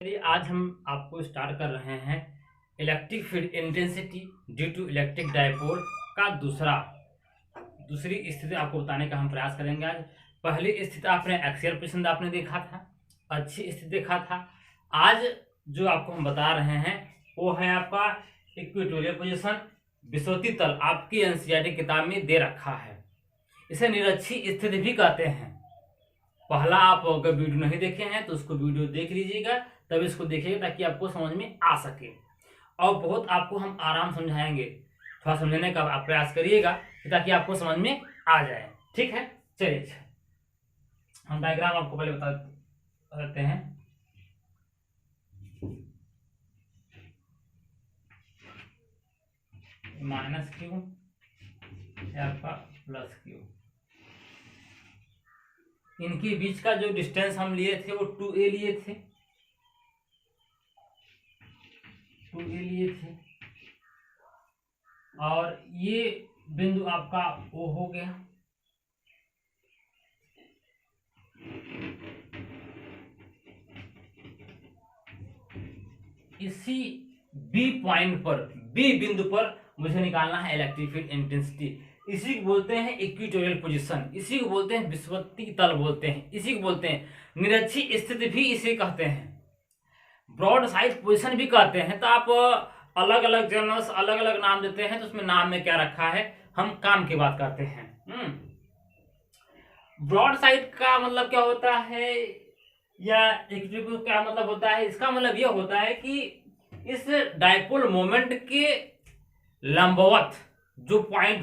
चलिए आज हम आपको स्टार्ट कर रहे हैं electric field intensity due to electric dipole का दूसरी स्थिति आपको बताने का हम प्रयास करेंगे। आज पहली स्थिति आपने एक्सियल पोजीशन आपने देखा था, अच्छी स्थिति देखा था। आज जो आपको हम बता रहे हैं वो है आपका इक्वेटोरियल पोजीशन। विषुवतीय तल आपकी एनसीईआरटी किताब में दे रखा है, इसे निरक्षी स्थिति भी कहते हैं। पहला आप अगर वीडियो नहीं देखे हैं तो उसको वीडियो देख लीजिएगा, तब इसको देखिएगा ताकि आपको समझ में आ सके। और बहुत आपको हम आराम समझाएंगे, थोड़ा समझने का आप प्रयास करिएगा ताकि आपको समझ में आ जाए। ठीक है, चलिए हम डायग्राम आपको पहले बता देते हैं। माइनस क्यू आपका प्लस क्यू, इनके बीच का जो डिस्टेंस हम लिए थे वो 2a लिए थे, 2a लिए थे। और ये बिंदु आपका O हो गया। इसी B पॉइंट पर, B बिंदु पर मुझे निकालना है इलेक्ट्रिक फील्ड इंटेंसिटी। इसी को बोलते हैं इक्वेटोरियल पोजीशन, इसी को बोलते हैं विषुवतीय तल बोलते हैं, इसी को बोलते हैं निरक्षी स्थिति भी इसे कहते हैं, ब्रॉड साइड पोजीशन भी कहते हैं। तो आप अलग अलग जर्नल्स अलग अलग नाम देते हैं, तो उसमें नाम में क्या रखा है, हम काम की बात करते हैं। ब्रॉड साइड का मतलब क्या होता है, या इक्विटोरियल क्या मतलब होता है, इसका मतलब यह होता है कि इस डायपोल मोमेंट के लंबवत जो पॉइंट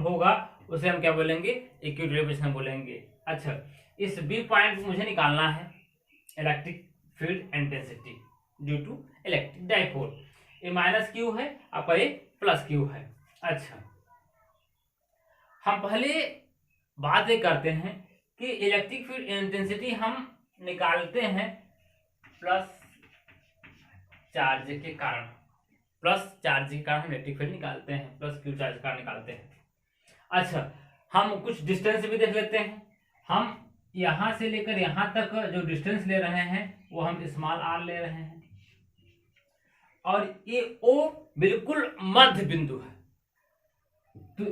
होगा उसे हम क्या बोलेंगे, इक्वेटोरियल पोजीशन बोलेंगे। अच्छा, इस बी पॉइंट मुझे निकालना है electric field intensity due to electric dipole. ये माइनस क्यू है, आपका ये प्लस क्यू है। अच्छा, हम पहले बात ये करते हैं कि इलेक्ट्रिक फील्ड इंटेंसिटी हम निकालते हैं प्लस चार्ज के कारण, हम इलेक्ट्रिक फील्ड निकालते हैं, प्लस क्यू चार्ज के कारण निकालते हैं। अच्छा, हम कुछ डिस्टेंस भी देख लेते हैं। हम यहां से लेकर यहां तक जो डिस्टेंस ले रहे हैं वो हम स्मॉल r ले रहे हैं, और ये O बिल्कुल मध्य बिंदु है, तो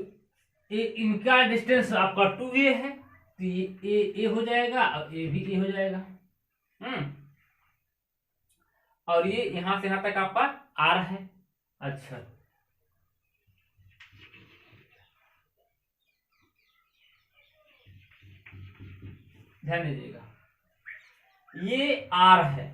ये इनका डिस्टेंस आपका 2a है, तो ये a हो जाएगा और ये भी a हो जाएगा। और ये यहां से यहां तक आपका r है। अच्छा, ध्यान दीजिएगा, ये r है,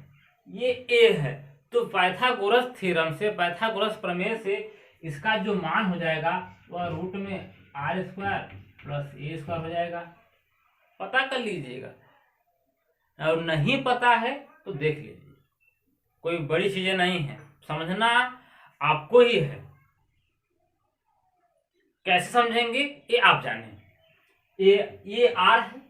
ये a है, तो पाइथागोरस थ्योरम से, पाइथागोरस प्रमेय से इसका जो मान हो जाएगा वह रूट में r square plus a square हो जाएगा। पता कर लीजिएगा, और नहीं पता है तो देख लीजिए, कोई बड़ी चीजें नहीं है, समझना आपको ही है। कैसे समझेंगे ये आप जाने। ये r है,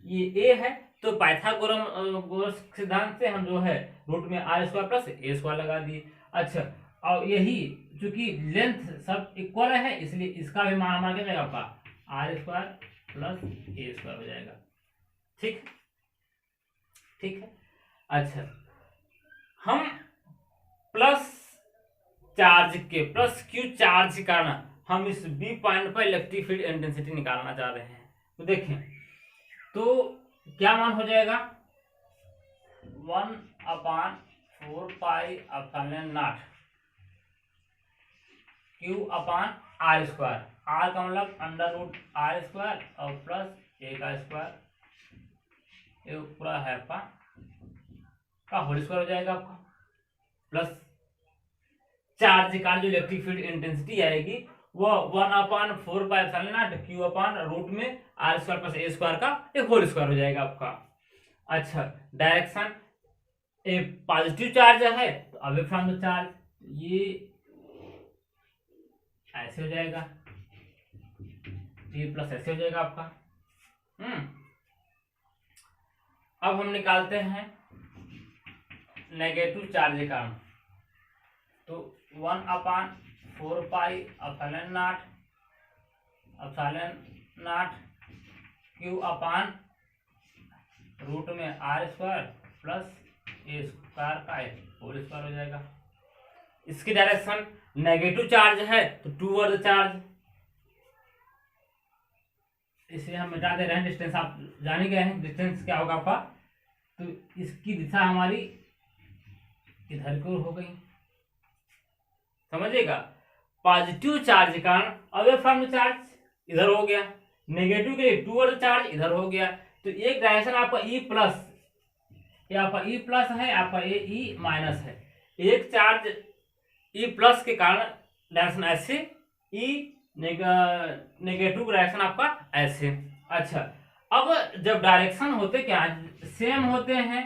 ये a है, तो पाइथागोरस सिद्धांत से हम जो है रूट में r square plus a square लगा दिए। अच्छा, और यही चूंकि लेंथ सब इक्वल है इसलिए इसका भी मान हमारा क्या जाएगा, आपका r square plus a square हो जाएगा। ठीक है। अच्छा, हम प्लस क्यू चार्ज के कारण हम इस बी पॉइंट पर इलेक्ट्रिक फील्ड इंटेंसिटी निकालना चाह रहे हैं। तो देखें, तो क्या मान हो जाएगा, 1/4 पाई एप्सिलॉन नॉट क्यू अपान r स्क्वायर, r का मतलब अंडर रूट r स्क्वायर और प्लस a का स्क्वायर, ये पूरा है आपका का होल स्क्वायर हो जाएगा आपका, प्लस चार्ज का जो इलेक्ट्रिक फील्ड इंटेंसिटी आएगी वो 1/4 pi epsilon naught q upon root में r square plus a square का एक होल स्क्वायर हो जाएगा आपका। अच्छा, डायरेक्शन ए पॉजिटिव चार्ज है तो अवे फ्रॉम द चार्ज, ये ऐसे हो जाएगा, ये प्लस ऐसे हो जाएगा आपका। अब हम निकालते हैं नेगेटिव चार्ज के कारण, तो 1/4 pi epsilon naught q upon root में r square plus a square का होल स्क्वायर हो जाएगा। इसकी डायरेक्शन नेगेटिव चार्ज है तो टूवर्ड चार्ज, इसे हम मिटा दे रहे हैं। डिस्टेंस आप जान ही गए हैं, डिस्टेंस क्या होगा आपका, तो इसकी दिशा हमारी इधर की ओर हो गई, समझिएगा। पॉजिटिव चार्ज के कारण अवे फ्रॉम चार्ज इधर हो गया, नेगेटिव के लिए टूवर्ड चार्ज इधर हो गया। तो एक डायरेक्शन आपका ई प्लस, ये आपका ई प्लस है, आपका ये ई माइनस है। एक चार्ज ई प्लस के कारण डायरेक्शन ऐसे, ई नेगेटिव डायरेक्शन आपका ऐसे। अच्छा, अब जब डायरेक्शन होते क्या सेम होते हैं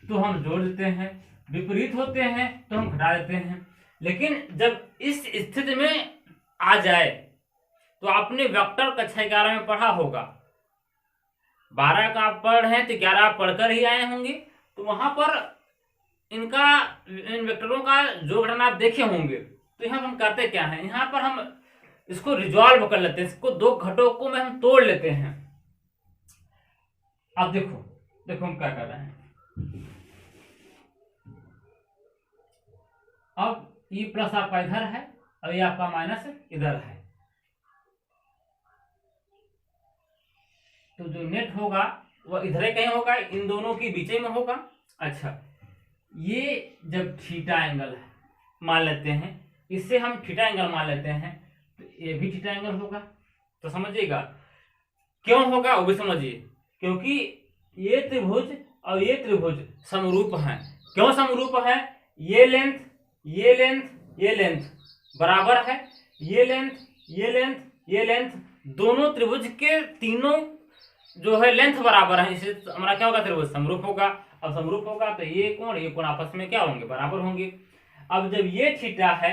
तो हम जोड़ देते हैं, विपरीत होते हैं तो हम घटा देते हैं। लेकिन जब इस स्थिति में आ जाए तो आपने वेक्टर कक्षा 11 में पढ़ा होगा, 12 का आप पढ़ रहे हैं तो 11 आप पढ़कर ही आए होंगे, तो वहां पर इनका इन वेक्टरों का जो घटना आप देखे होंगे। तो यहाँ हम करते क्या है, यहाँ पर हम इसको रिजॉल्व कर लेते हैं, इसको दो घटकों में हम तोड़ लेते हैं। अब देखो देखो हम क्या कर रहे हैं, अब ई प्लस आपका इधर है और ये आपका माइनस इधर है, तो जो नेट होगा वह इधर ही कहीं होगा, इन दोनों के बीच में होगा। अच्छा, ये जब थीटा एंगल है मान लेते हैं, इससे हम थीटा एंगल मान लेते हैं, तो ये भी थीटा एंगल होगा। तो समझिएगा क्यों होगा वो भी समझिए, क्योंकि ये त्रिभुज और ये त्रिभुज समरूप हैं। क्यों समरूप है, ये लेंथ ये लेंथ ये लेंथ बराबर है, ये लेंथ ये लेंथ ये लेंथ दोनों त्रिभुज के तीनों जो है लेंथ बराबर है, इसे हमारा क्या होगा, त्रिभुज समरूप होगा। अब समरूप होगा तो ये कोण आपस में क्या होंगे, बराबर होंगे। अब जब ये थीटा है,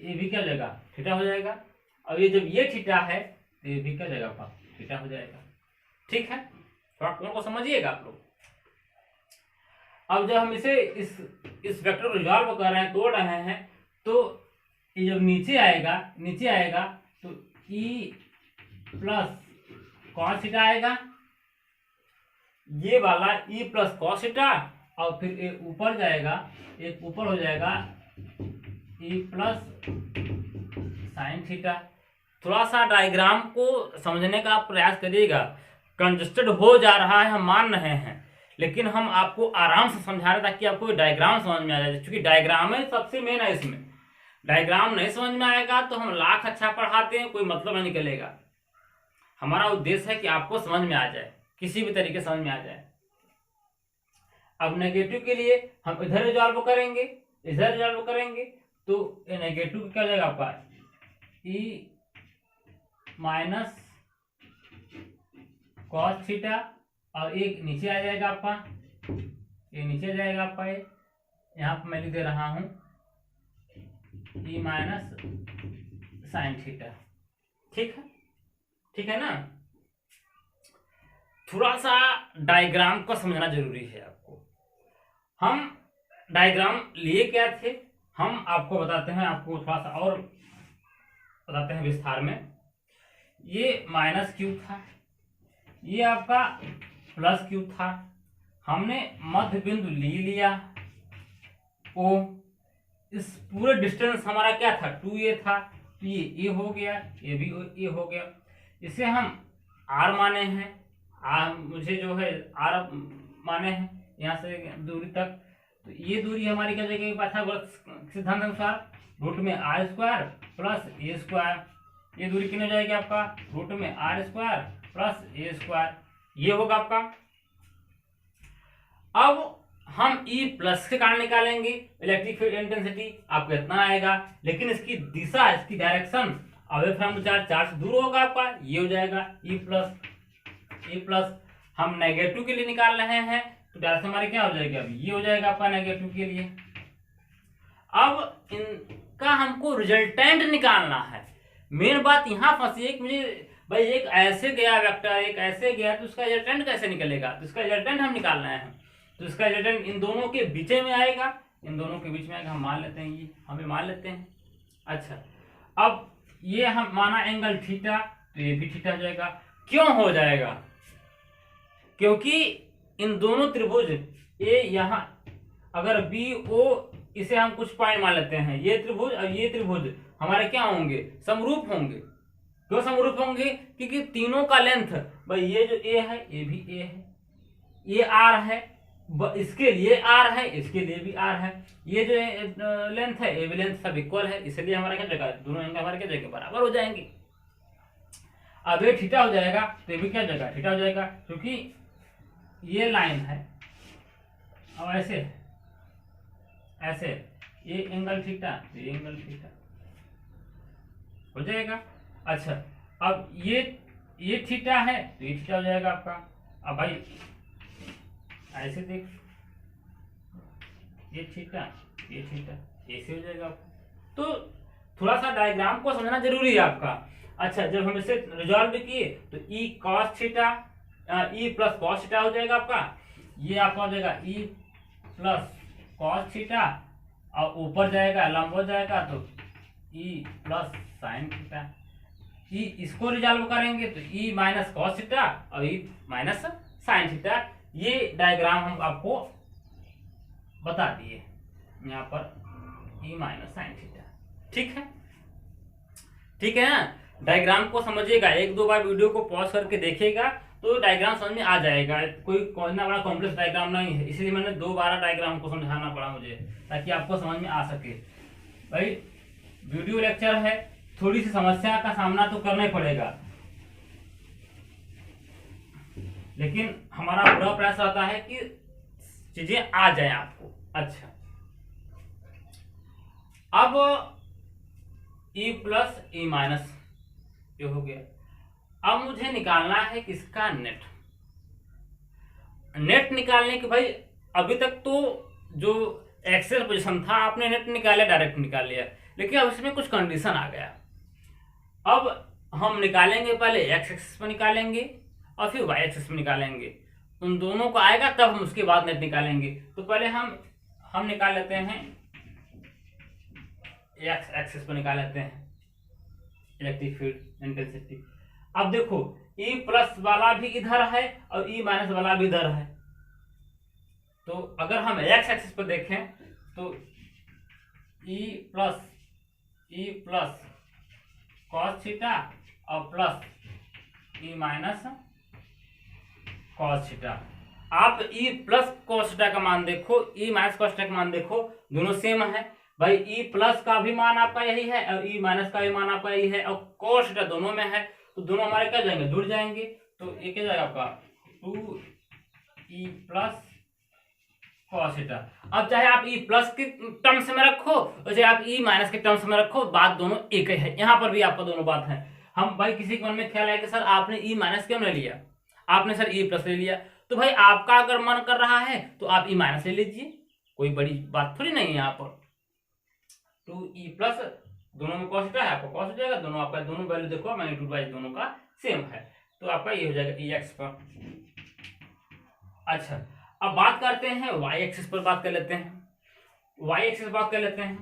ये भी क्या हो जाएगा, थीटा हो जाएगा। अब ये जब ये थीटा है तो ये भी क्या हो जाएगा, थीटा हो जाएगा। ठीक है, थोड़ा कोण को समझिएगा आप लोग। अब जब हम इसे इस वेक्टर को रिजॉल्व कर रहे हैं, तोड़ रहे हैं, तो ये जब नीचे आएगा तो ई प्लस कॉस थीटा आएगा, ये वाला ई प्लस कॉस थीटा, और फिर ये ऊपर जाएगा, एक ऊपर हो जाएगा ई प्लस साइन थीटा। थोड़ा सा डायग्राम को समझने का आप प्रयास करिएगा, कंजस्टेड हो जा रहा है हम मान रहे हैं, लेकिन हम आपको आराम से समझा रहे ताकि आपको डायग्राम समझ में आ जाए, क्योंकि डायग्राम है सबसे मेन है। इसमें डायग्राम नहीं समझ में आएगा तो हम लाख अच्छा पढ़ाते हैं, कोई मतलब नहीं निकलेगा। हमारा उद्देश्य है कि आपको समझ में आ जाए, किसी भी तरीके समझ में आ जाए। अब नेगेटिव के लिए हम इधर रिजॉल्व करेंगे, इधर रिजॉल्व करेंगे, तो ये नेगेटिव क्या हो जाएगा आपका, ई माइनस कॉस थीटा, और एक नीचे आ जाएगा आपका, ये नीचे आ जाएगा आपका, ये यहाँ पर मैं लिख दे रहा हूं ई माइनस साइन थीटा। ठीक है ना। थोड़ा सा डायग्राम को समझना जरूरी है आपको। हम डायग्राम लिए क्या थे, हम आपको बताते हैं, आपको थोड़ा सा और बताते हैं विस्तार में। ये माइनस क्यू था, ये आपका प्लस क्यू था, हमने मध्य बिंदु लिया ओ, इस पूरे डिस्टेंस हमारा क्या था, 2a था, तो ये a हो गया, ये भी a हो गया। इसे हम r माने हैं, मुझे जो है r माने हैं यहाँ से दूरी तक, तो ये दूरी हमारी क्या जगह पाइथागोरस सिद्धांत अनुसार रूट में r square plus a square, ये दूरी कितनी हो जाएगी आपका, रूट में r square plus a square, ये होगा आपका। अब हम E प्लस के कारण निकालेंगे इलेक्ट्रिक फील्ड इंटेंसिटी, आपको इतना आएगा, लेकिन इसकी दिशा, इसकी डायरेक्शन अवे फ्रॉम चार्ज से दूर होगा आपका, ये हो जाएगा E प्लस। हम नेगेटिव के लिए निकाल रहे हैं तो डायरेक्शन हमारी क्या हो जाएगी, अभी ये हो जाएगा आपका नेगेटिव के लिए। अब इनका हमको रिजल्टेंट निकालना है। मेन बात यहाँ फंसी है कि मुझे भाई एक ऐसे गया वेक्टर, एक ऐसे गया, तो उसका रिजल्टेंट कैसे निकलेगा, तो इसका रिजल्टेंट हम निकाल रहे हैं। तो इसका रिजल्टेंट इन दोनों के बीच में आएगा, इन दोनों के बीच में आएगा, हम मान लेते हैं, ये हमें मान लेते हैं। अच्छा, अब ये हम माना एंगल थीटा, तो ये भी थीटा हो जाएगा। क्यों हो जाएगा, क्योंकि इन दोनों त्रिभुज ए यहाँ अगर बी ओ इसे हम कुछ पॉइंट मान लेते हैं, ये त्रिभुज और ये त्रिभुज हमारे क्या होंगे, समरूप होंगे। क्यों समरूप होंगे, क्योंकि तीनों का लेंथ भाई ये जो ए है ये भी ए है, ये आर है, इसके लिए आर है, इसके लिए भी आर है, ये जो लेंथ है ये भी लेंथ सब इक्वल है, इसलिए हमारा क्या जगह दोनों एंगल हमारे क्या जगह बराबर हो जाएंगे। अब ये थीटा हो जाएगा तो ये भी क्या जगह थीटा हो जाएगा, क्योंकि ये लाइन है और ऐसे ऐसे ये एंगल थीटा, ये एंगल थीटा हो जाएगा। अच्छा अब ये थीटा है तो ये थीटा हो जाएगा आपका। अब भाई ऐसे देख, ये थीटा ऐसे हो जाएगा आपका। तो थोड़ा सा डायग्राम को समझना जरूरी है आपका। अच्छा जब हम इसे रिजॉल्व किए तो E cos theta E plus cos theta हो जाएगा आपका, ये आपका हो जाएगा ई प्लस कॉस थीटा और ऊपर जाएगा लंब हो जाएगा तो ई प्लस साइन थीटा। ई इसको रिजॉल्व करेंगे तो ई माइनस कॉस थीटा और ई माइनस साइन थीटा। ये डायग्राम हम आपको बता दिए यहाँ पर ई माइनस साइन थीटा। ठीक है, ठीक है ना। डायग्राम को समझिएगा, एक दो बार वीडियो को पॉज करके देखिएगा तो डायग्राम समझ में आ जाएगा। कोई इतना बड़ा कॉम्प्लेक्स डायग्राम नहीं है, इसलिए मैंने दोबारा डायग्राम को समझाना पड़ा मुझे, ताकि आपको समझ में आ सके। भाई वीडियो लेक्चर है, थोड़ी सी समस्या का सामना तो करना ही पड़ेगा, लेकिन हमारा पूरा प्रयास रहता है कि चीजें आ जाए आपको। अच्छा अब ई प्लस ई माइनस ये हो गया। अब मुझे निकालना है किसका नेट। नेट निकालने के भाई अभी तक तो जो एक्सेल पोजीशन था आपने नेट निकाला, डायरेक्ट निकाल लिया, लेकिन अब इसमें कुछ कंडीशन आ गया। अब हम निकालेंगे, पहले एक्स एक्सिस पर निकालेंगे और फिर वाई एक्सिस पर निकालेंगे। उन दोनों को आएगा तब हम उसके बाद नेट निकालेंगे। तो पहले हम निकाल लेते हैं एक्स एक्सिस पर निकाल लेते हैं इलेक्ट्रिक फील्ड इंटेंसिटी। अब देखो ई प्लस वाला भी इधर है और ई माइनस वाला भी इधर है। तो अगर हम एक्स एक्सिस पर देखें तो ई प्लस कॉस थीटा और plus E minus cos theta. आप ई प्लस कॉस थीटा का मान देखो, ई माइनस कॉस थीटा का मान देखो, दोनों सेम है भाई। ई प्लस का भी मान आपका यही है और ई माइनस का भी मान आपका यही है, और कॉस थीटा दोनों में है, तो दोनों हमारे क्या जाएंगे, जुड़ जाएंगे। तो ये क्या जाएगा आपका 2e प्लस कॉस थीटा। अब चाहे आप ई प्लस के टर्म्स में रखो और चाहे आप ई माइनस के टर्म्स में रखो, बात दोनों एक ही है। यहाँ पर भी आपका दोनों बात है। हम भाई किसी के मन में ख्याल है कि सर आपने ई माइनस क्यों नहीं लिया, आपने सर ई प्लस ले लिया, तो भाई आपका अगर मन कर रहा है तो आप ई माइनस ले लीजिए, कोई बड़ी बात थोड़ी नहीं है यहाँ पर। 2e प्लस दोनों में कॉस थीटा है, आपको कॉस हो जाएगा, दोनों आपका दोनों वैल्यू देखो मैग्नीट्यूड वाइज दोनों का सेम है, तो आपका ये हो जाएगा ई एक्स पर। अच्छा अब बात करते हैं वाई एक्सिस पर, बात कर लेते हैं वाई एक्सिस बात कर लेते हैं।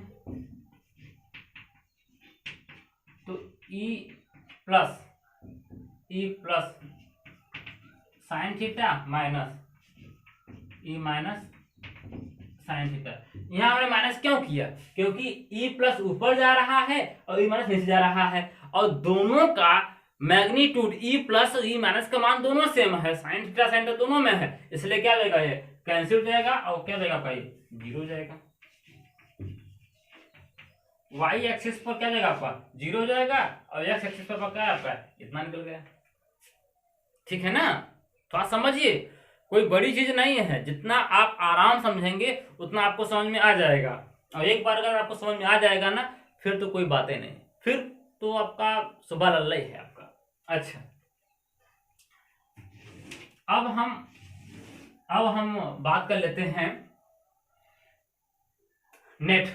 तो e plus sine theta minus e minus sine theta. यहाँ हमने माइनस क्यों किया, क्योंकि ई प्लस ऊपर जा रहा है और ई माइनस नीचे जा रहा है, और दोनों का magnitude E plus E minus का मान दोनों सेम है, साइन थीटा साइन थीटा दोनों में है, इसलिए क्या जाएगा ये कैंसिल हो जाएगा और क्या जाएगा आपका ये जीरो हो जाएगा। वाई एक्सिस पर क्या जाएगा आपका जीरो हो जाएगा और एक्स एक्सिस पर क्या है आपका इतना निकल गया। ठीक है ना, थोड़ा समझिए, कोई बड़ी चीज नहीं है, जितना आप आराम समझेंगे उतना आपको समझ में आ जाएगा। और एक बार अगर आपको समझ में आ जाएगा ना फिर तो कोई बातें नहीं, फिर तो आपका सुबह लल्ला ही है आपका। अच्छा अब हम बात कर लेते हैं नेट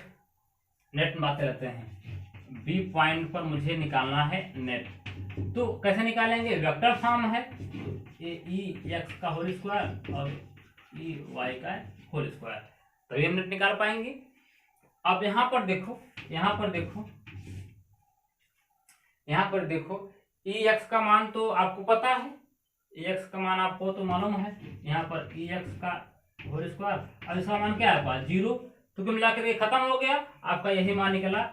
में बात कर लेते हैं। बी पॉइंट पर मुझे निकालना है नेट, तो कैसे निकालेंगे, वेक्टर फॉर्म है, ई एक्स का होल स्क्वायर और ई वाई का होल स्क्वायर, तभी हम नेट निकाल पाएंगे। अब यहाँ पर देखो ई एक्स का मान तो आपको पता है, एक्स का मान आपको तो मालूम है, यहाँ पर ई एक्स का होल स्क्वायर, अब इसका मान क्या है आपका 0, तो कुल मिला करके खत्म हो गया आपका, यही मान निकला,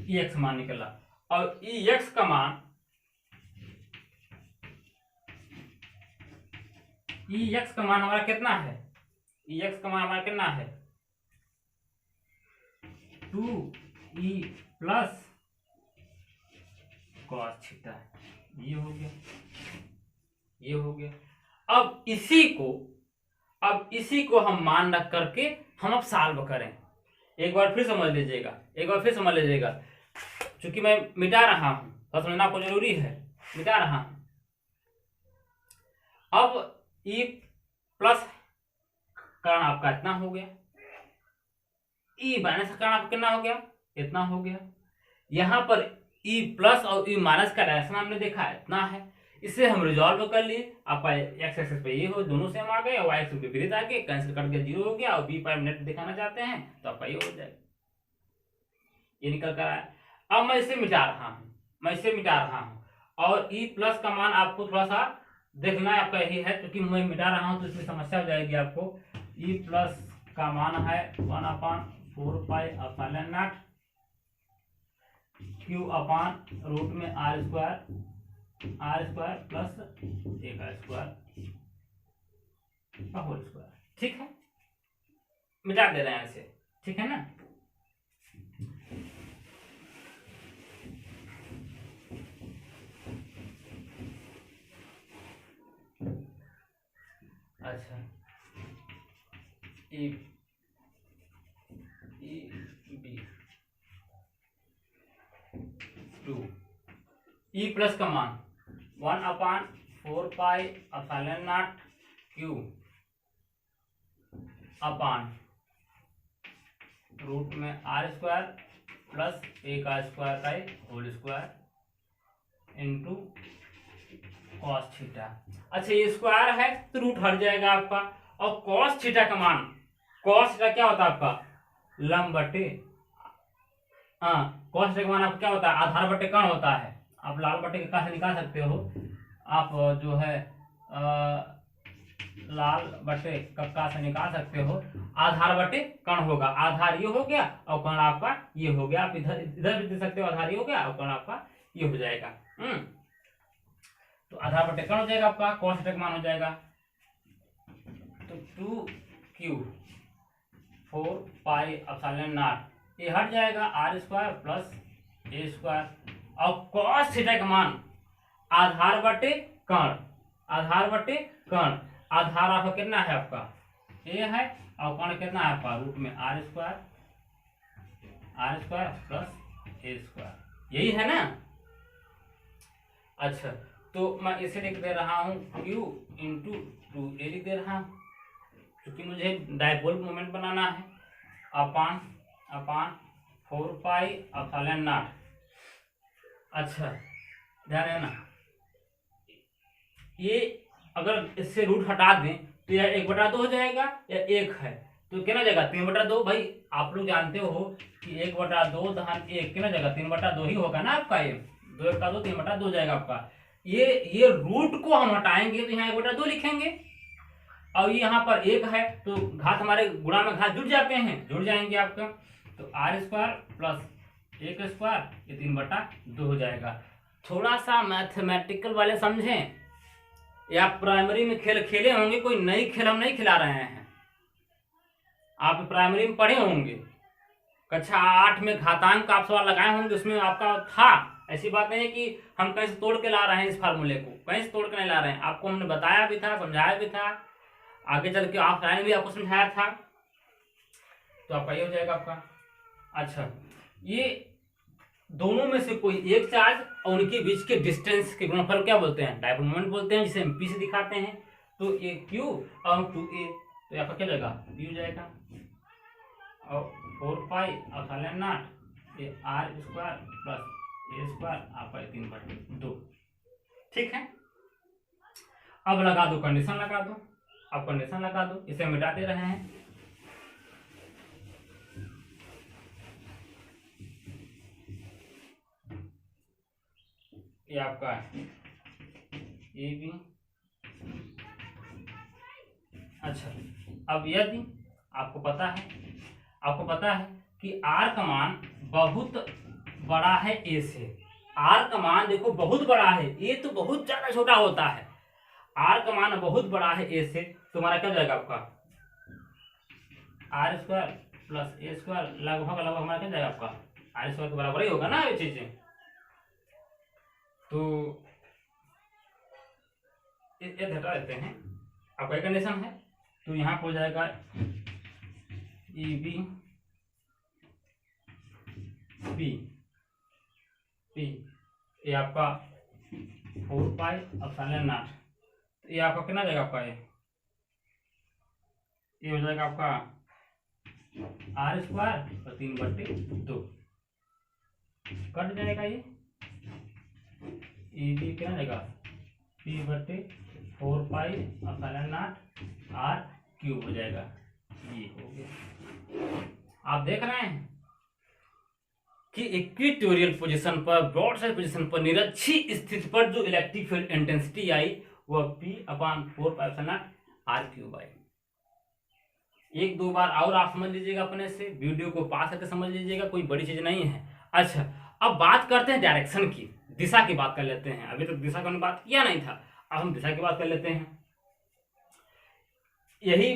ई एक्स मान निकला। और ई एक्स का मान, ई एक्स का मान हमारा कितना है, ई एक्स का मान हमारा कितना है 2e प्लस cos थीटा, ये हो गया, ये हो गया। अब इसी को हम मान रख करके हम अब सॉल्व करें। एक बार फिर समझ लीजिएगा, एक बार फिर समझ लीजिएगा, क्योंकि मैं मिटा रहा हूं, तो समझना आपको जरूरी है, मिटा रहा हूं। अब ई प्लस कारण आपका इतना हो गया, ई माइनस का कारण आपका कितना हो गया, इतना हो गया। यहां पर ई प्लस और ई माइनस का डायरेक्शन हमने देखा इतना है, इसे हम रिजॉल्व कर लिए। आपका एक्स एक्सिस पे ये हो, दोनों सेम आ गए, और वाई एक्सिस विपरीत आ गए, कैंसिल कर के 0 हो गया, और बी प्राइम नेट दिखाना चाहते हैं तो आपका ये हो जाएगा, ये निकल कर आया। अब मैं इसे मिटा रहा हूं, मैं इसे मिटा रहा हूं, और ई प्लस का मान आपको थोड़ा सा देखना है, आपका यही है, क्योंकि मैं मिटा रहा हूं तो इसमें समस्या हो जाएगी आपको। ई प्लस का मान है 1/4 pi epsilon naught q upon root में आर स्क्वायर प्लस एक आर स्क्वायर का होल स्क्वायर। ठीक है, मिटा दे रहे हैं इसे, ठीक है ना। अच्छा, ई बी 2, ई प्लस का मान 1/4 pi epsilon naught q upon root में आर स्क्वायर प्लस एक आर स्क्वायर का whole square into cos theta. अच्छा, ये स्क्वायर है तो रूट हट जाएगा आपका, और कॉस थीटा का मान, कॉस थीटा क्या होता है आपका लंब बटे, कॉस थीटा का मान आपका क्या होता है आधार बटे कर्ण होता है। आप लाल बटे के का से निकाल सकते हो, आप जो है लाल बटे कक्का से निकाल सकते हो, आधार बटे कर्ण होगा, आधार ये हो गया और कर्ण आपका ये हो गया, आप इधर इधर भी दे सकते हो, आधार ये हो गया और कर्ण आपका ये हो जाएगा। तो आधार बटे कर्ण हो जाएगा आपका, कॉस थीटा का मान हो जाएगा तो 2q 4 पाई एप्सिलॉन नॉट, ये हट जाएगा r square plus a square, और कॉस थीटा का मान आधार बटे कर्ण, आधार बटे कर्ण, आधार आपका कितना है आपका ए है, और कर्ण कितना है आपका रूट में r square plus a square, यही है ना। अच्छा, तो मैं इसे लिख दे रहा हूं q इंटू 2a लिख दे रहा हूं, क्योंकि मुझे डायपोल मोमेंट बनाना है, अपान 4 पाई एप्सिलॉन नॉट। अच्छा, ध्यान देना, ये अगर इससे रूट हटा दें तो यह 1/2 हो जाएगा, या 1 है तो कितना जाएगा 3/2। भाई आप लोग जानते हो कि 1/2 धन 1 कितना जाएगा 3/2 ही होगा ना आपका, ये 2/2 3/2 जाएगा आपका। ये रूट को हम हटाएंगे तो यहाँ 1/2 लिखेंगे, और ये यहाँ पर 1 है तो घात हमारे गुणा में घात जुड़ जाते हैं, जुड़ जाएंगे आपका, तो आर स्क्वायर प्लस 1 स्क्वायर ये 3/2 हो जाएगा। थोड़ा सा मैथमेटिकल वाले समझें, या प्राइमरी में खेल खेले होंगे, कोई नई खेल हम नहीं खिला रहे हैं, आप प्राइमरी में पढ़े होंगे, कक्षा 8 में घातांक आप सवाल लगाए होंगे, उसमें आपका था। ऐसी बात नहीं है कि हम कहीं से तोड़ के ला रहे हैं, इस फार्मूले को कहीं से तोड़ के नहीं ला रहे हैं, आपको हमने बताया भी था, समझाया भी था, आगे चल के ऑफलाइन भी आपको समझाया था, तो आपका ये हो जाएगा आपका। अच्छा, ये दोनों में से कोई एक चार्ज और उनके बीच के डिस्टेंस के गुणनफल क्या बोलते हैं, डायपोल मोमेंट बोलते हैं, जिसे हम P से दिखाते हैं। तो ये Q और 2a, तो यहाँ पर क्या जाएगा P हो जाएगा, और 4 पाई एप्सिलॉन नॉट ये r square plus a square आपका 3/2। ठीक है, अब लगा दो, कंडीशन लगा दो, अब कंडीशन लगा दो, इसे मिटाते रहे हैं। ये आपका ए बी। अच्छा, अब यदि आपको पता है कि आर का मान बहुत बड़ा है ए से, आर का मान देखो बहुत बड़ा है, ए तो बहुत ज्यादा छोटा होता है, आर का मान बहुत बड़ा है ए से, तो हमारा क्या जाएगा आपका r square plus a square लगभग हमारा क्या जाएगा आपका आर स्क्वायर के बराबर ही होगा ना ये चीजें। तो ये हटा देते हैं, आपका एक कंडीशन है, तो यहाँ पर हो जाएगा ई बी पी पी, ये आपका 4 पाई एप्सिलॉन नॉट, ये आपका कितना जाएगा आपका ये हो जाएगा आपका आर स्क्वायर और 3/2 कट जाएगा ये बी कितना जाएगा P/4 pi epsilon naught r cube हो जाएगा। ये हो गया। आप देख रहे हैं कि इक्वेटोरियल पोजीशन पर, ब्रॉड साइड पोजीशन पर निरक्षी स्थिति पर जो इलेक्ट्रिक फील्ड इंटेंसिटी आई वह P/4 pi epsilon r cube I. एक दो बार और आप समझ लीजिएगा, अपने से वीडियो को पास करके समझ लीजिएगा, कोई बड़ी चीज नहीं है। अच्छा, अब बात करते हैं डायरेक्शन की, दिशा की बात कर लेते हैं। अभी तक दिशा का हमने बात किया नहीं था, अब हम दिशा की बात कर लेते हैं। यही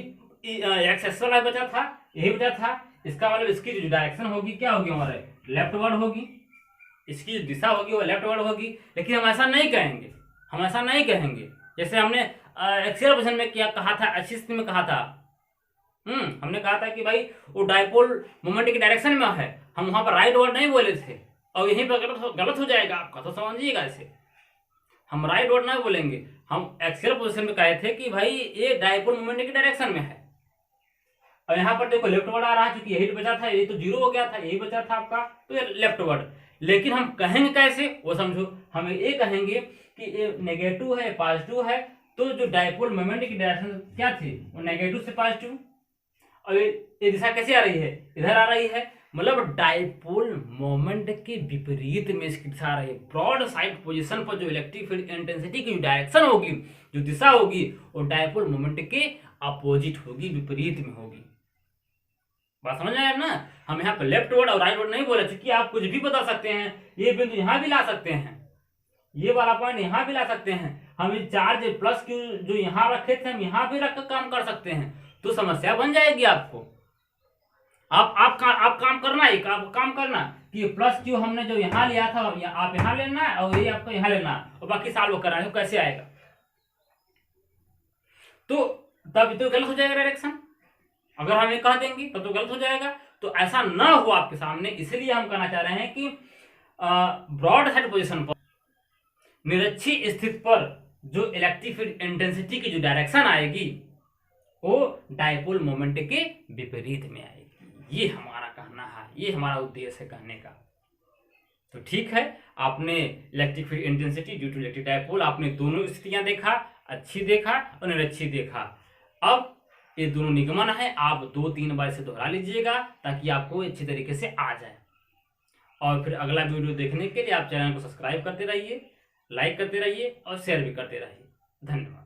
एक्स वाला बचा था, यही बचा था। इसका मतलब इसकी जो डायरेक्शन होगी क्या होगी हमारे लेफ्टवर्ड होगी, इसकी जो दिशा होगी वो लेफ्टवर्ड होगी। लेकिन हम ऐसा नहीं कहेंगे, जैसे हमने एक्सियल पोजीशन में क्या कहा था, अच्छी स्थिति में कहा था। हमने कहा था कि भाई वो डायपोल मोमेंट की डायरेक्शन में है, हम वहां पर राइट वर्ड नहीं बोले थे, और यहीं पर गलत हो जाएगा आपका, तो समझिएगा इसे। हम राइट वर्ड नहीं बोलेंगे, हम एक्सियल पोजीशन में कहे थे कि भाई ये डायपोल मोमेंट की डायरेक्शन में है, और यहाँ पर देखो लेफ्ट वर्ड आ रहा है, क्योंकि यही बचा था, ये तो 0 हो गया था, यही बचा था आपका, तो ये लेफ्ट वर्ड। लेकिन हम कहेंगे कैसे वो समझो, हम ये कहेंगे कि ये नेगेटिव है पॉजिटिव है, तो जो डायपोल मोमेंट की डायरेक्शन क्या थी वो नेगेटिव से पॉजिटिव, और ये दिशा कैसे आ रही है, इधर आ रही है, मतलब डायपोल मोमेंट के विपरीत में इसकी दिशा आ रही है। ब्रॉड साइड पोजीशन पर जो इलेक्ट्रिक फील्ड इंटेंसिटी की जो डायरेक्शन होगी, जो दिशा होगी, वो डायपोल मोमेंट के अपोजिट होगी, विपरीत में होगी। बात समझ आया ना। हम यहाँ पे लेफ्ट वर्ड और राइट वर्ड नहीं बोले, क्योंकि आप कुछ भी बता सकते हैं, ये बिंदु यहाँ भी ला सकते हैं, ये वाला पॉइंट यहाँ भी ला सकते हैं, हम ये चार्ज प्लस क्यू जो यहाँ रखे थे हम यहाँ भी रखकर काम कर सकते हैं, तो समस्या बन जाएगी आपको। आप काम करना कि ये प्लस क्यू हमने जो यहाँ लिया था आप यहाँ लेना है, और ये आपको यहाँ लेना है, और बाकी सॉल्व करना है, कैसे आएगा। तो तब तो गलत हो जाएगा डायरेक्शन, अगर हम ये कह देंगे तब तो गलत हो जाएगा। तो ऐसा ना हो आपके सामने, इसलिए हम कहना चाह रहे हैं कि ब्रॉड साइड पोजीशन पर निरक्षी स्थिति पर जो इलेक्ट्रिक फील्ड इंटेंसिटी की जो डायरेक्शन आएगी वो डायपोल मोमेंट के विपरीत में आएगी। ये हमारा कहना है, ये हमारा उद्देश्य है कहने का। तो ठीक है, आपने electric field intensity due to electric dipole, आपने दोनों स्थितियां देखा, अच्छी देखा और निरक्षी देखा। अब ये दोनों निगमन है, आप 2-3 बार से दोहरा लीजिएगा ताकि आपको अच्छी तरीके से आ जाए। और फिर अगला वीडियो देखने के लिए आप चैनल को सब्सक्राइब करते रहिए, लाइक करते रहिए और शेयर भी करते रहिए। धन्यवाद।